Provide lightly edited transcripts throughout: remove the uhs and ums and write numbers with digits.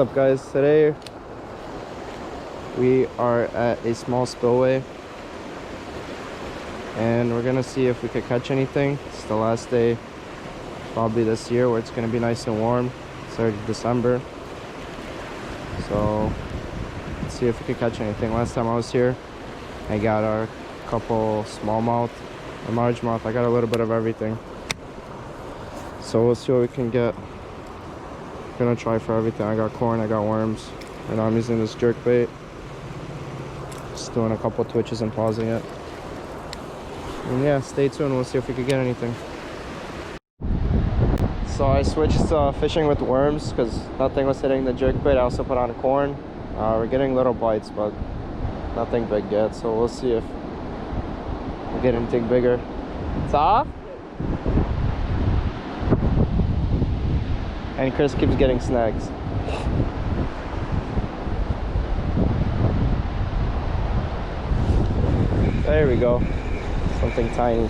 What's up guys, today we are at a small spillway and we're gonna see if we could catch anything. It's the last day probably this year where it's gonna be nice and warm. It's already December, so let's see if we could catch anything. Last time I was here I got a couple smallmouth and largemouth. I got a little bit of everything, so we'll see what we can get. Gonna try for everything. I got corn, I got worms, and I'm using this jerk bait. Just doing a couple twitches and pausing it. And yeah, stay tuned, we'll see if we can get anything. So I switched to fishing with worms because nothing was hitting the jerk bait. I also put on corn. We're getting little bites, but nothing big yet, so we'll see if we get anything bigger. It's off? And Chris keeps getting snags. There we go. Something tiny.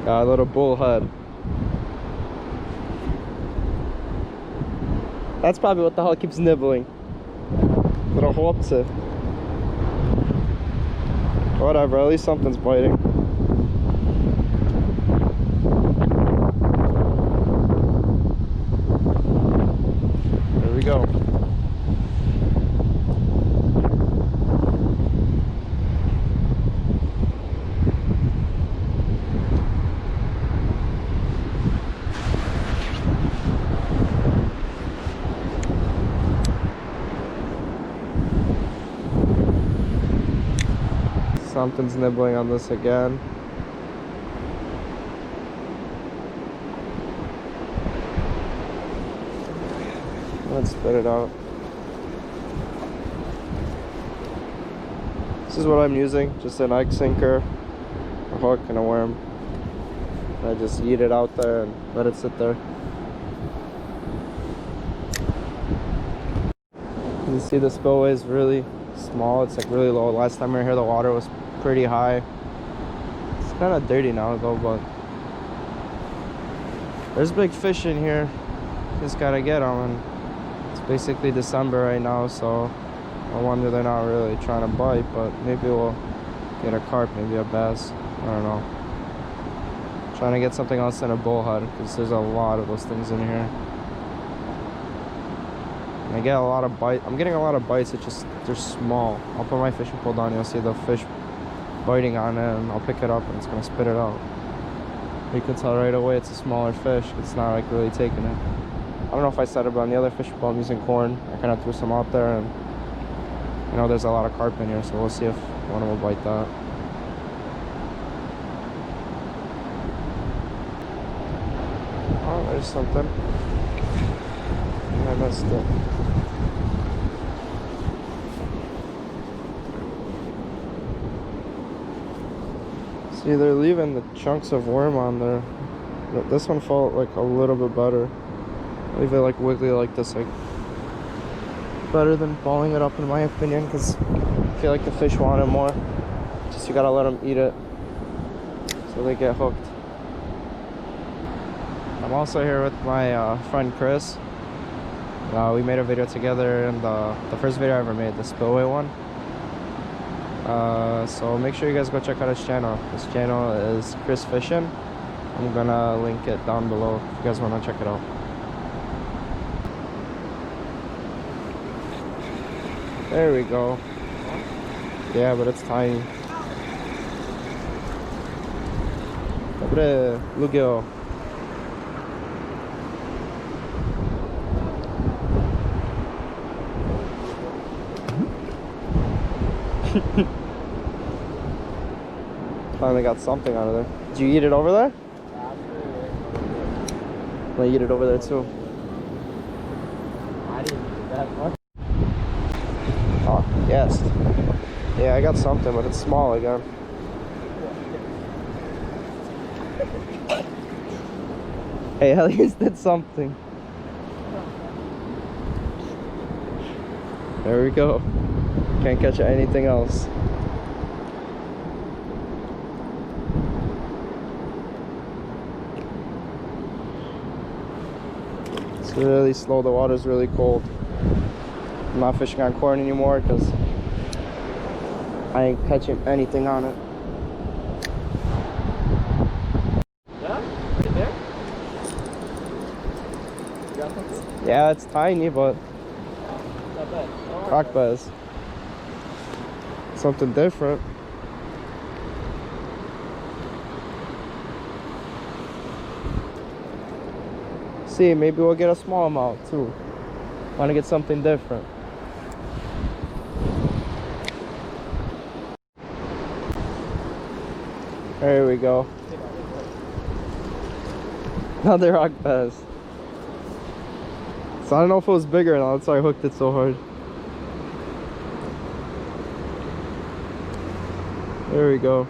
Got a little bullhead. That's probably what the hell keeps nibbling. Little chłopcy. Whatever, at least something's biting. Go. Something's nibbling on this again. Let's spit it out. This is what I'm using, just an egg sinker, a hook, and a worm. I just yeet it out there and let it sit there. You see the spillway is really small, it's like really low. Last time we were here the water was pretty high. It's kind of dirty now though, but there's big fish in here. Just gotta get them. And it's basically December right now, so I wonder they're not really trying to bite, but maybe we'll get a carp, maybe a bass. I don't know. Trying to get something else than a bullhead because there's a lot of those things in here. And I get a lot of bites. I'm getting a lot of bites. It's just they're small. I'll put my fishing pole down. You'll see the fish biting on it, and I'll pick it up, and it's gonna spit it out. You can tell right away it's a smaller fish. It's not like really taking it. I don't know if I said it, but on the other fishing pole I'm using corn. I kind of threw some out there, and you know there's a lot of carp in here, so we'll see if one will bite that. Oh, there's something. I missed it. See, they're leaving the chunks of worm on there. This one felt like a little bit better. Leave it like wiggly like this, like better than balling it up in my opinion, because I feel like the fish want it more. Just you gotta let them eat it so they get hooked. I'm also here with my friend Chris. We made a video together, and the first video I ever made, the Spillway one. So make sure you guys go check out his channel. His channel is Krys Fishing. I'm gonna link it down below if you guys wanna check it out. There we go. Yeah, but it's tiny. Dobre, Lugio. Finally got something out of there. Did you eat it over there? I'm gonna eat it over there too. I didn't eat that much. Oh, yes. Yeah, I got something, but it's small again. Hey, at least did something. There we go. Can't catch anything else. really slow. The water's really cold. I'm not fishing on corn anymore because I ain't catching anything on it. Yeah? Right there? You got something? Yeah, it's tiny, but Not bad. rock bass. Something different. See, maybe we'll get a smallmouth too. Want to get something different. There we go. Another rock bass. So I don't know if it was bigger now, that's why I hooked it so hard. There we go.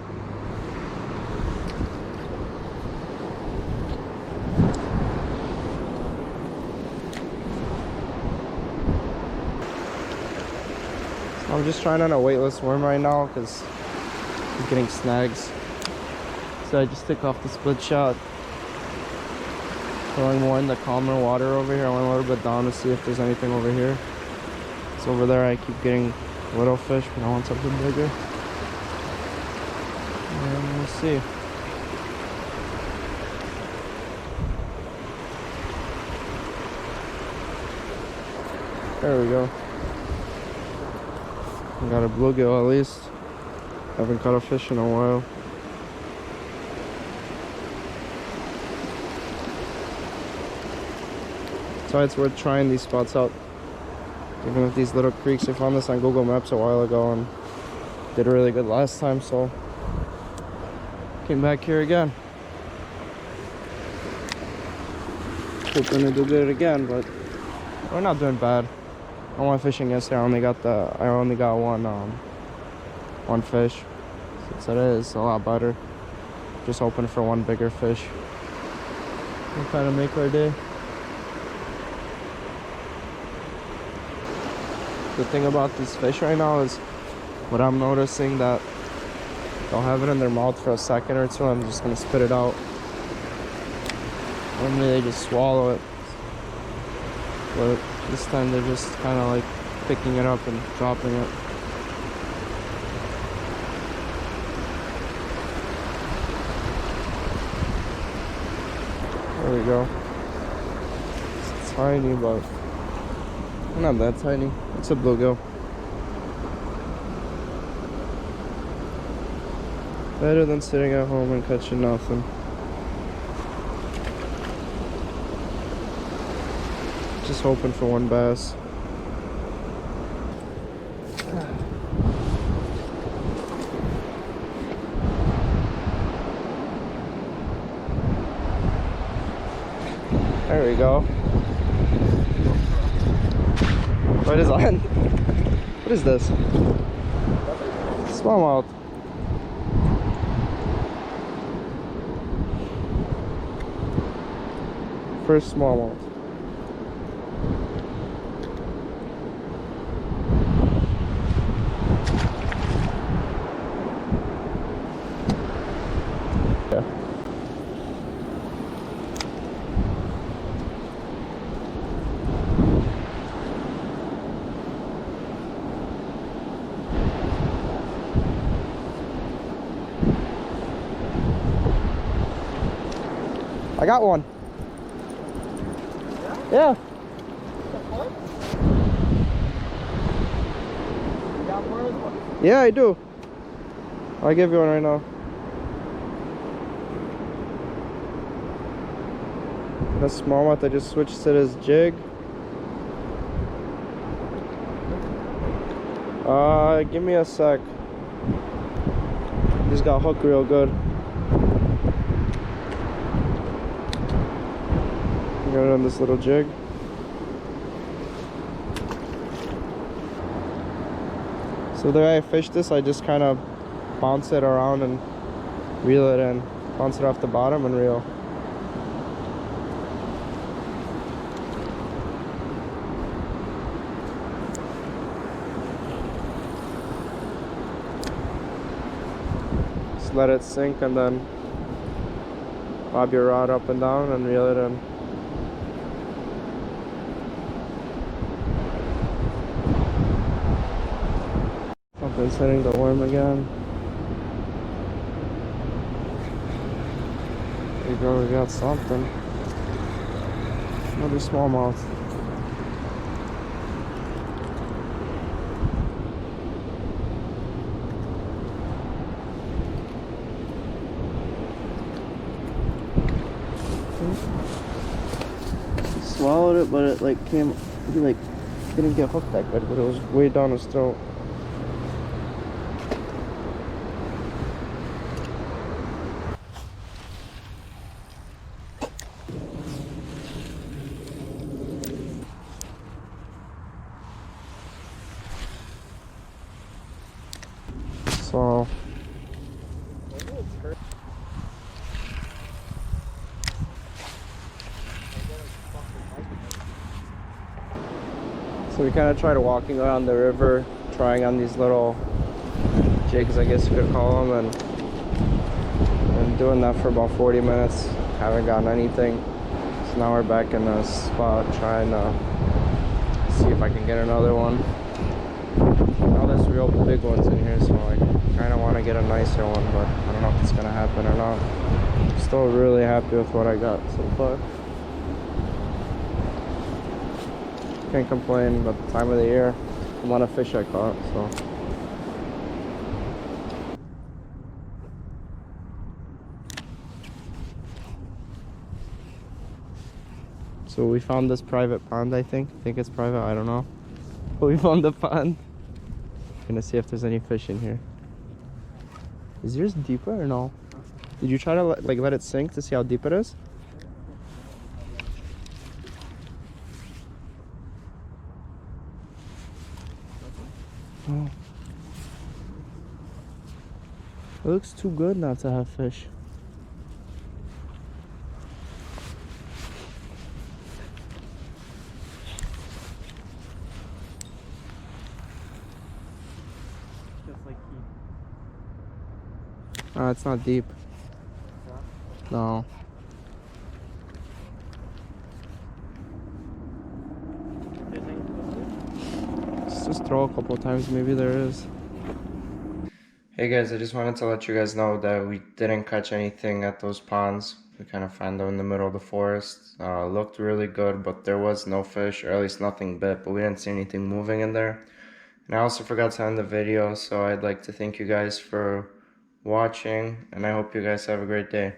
So I'm just trying on a weightless worm right now because he's getting snags. So I just took off the split shot. Throwing more in the calmer water over here. I went a little bit down to see if there's anything over here. So over there I keep getting little fish, but I want something bigger. And we'll see. There we go. I got a bluegill at least. Haven't caught a fish in a while. So it's worth trying these spots out. Even with these little creeks. I found this on Google Maps a while ago and did really good last time, so came back here again. Hoping to do good again, but we're not doing bad. I went fishing yesterday. I only got one fish. So today is a lot better. Just hoping for one bigger fish. We'll kind of make our day. The thing about these fish right now is what I'm noticing, that they'll have it in their mouth for a second or two. I'm just gonna spit it out. Normally they just swallow it, but this time they're just kind of like picking it up and dropping it. There we go. It's tiny, but not that tiny. It's a bluegill. Better than sitting at home and catching nothing. Just hoping for one bass. There we go. What is that? What is this? Smallmouth. First smallmouth. Yeah. I got one. Yeah. Yeah, I do. I'll give you one right now. The smallmouth, I just switched to this jig. Give me a sec. Just got hooked real good. Got it on this little jig. So the way I fish this, I just kind of bounce it around and reel it in. Bounce it off the bottom and reel. Just let it sink and then bob your rod up and down and reel it in. It's hitting the worm again. There you go, we got something. Another smallmouth. He swallowed it, but it like came, he like didn't get hooked that good, but it was way down his throat. So we kind of tried walking around the river, trying on these little jigs, I guess you could call them, and doing that for about 40 minutes. Haven't gotten anything. So now we're back in the spot trying to see if I can get another one. Now there's real big ones in here, so I kind of want to get a nicer one, but I don't know if it's going to happen or not. Still really happy with what I got so far. Can't complain about the time of the year. The amount of fish I caught, so we found this private pond, I think it's private, I don't know, but we found the pond. Gonna see if there's any fish in here. Is yours deeper or no? Did you try to let it sink to see how deep it is? Oh. It looks too good not to have fish. Just like It's not deep. No. Let's just throw a couple times, maybe there is. Hey guys, I just wanted to let you guys know that we didn't catch anything at those ponds. We kind of found them in the middle of the forest. Looked really good, but there was no fish, or at least nothing bit, but we didn't see anything moving in there. And I also forgot to end the video, so I'd like to thank you guys for watching, and I hope you guys have a great day.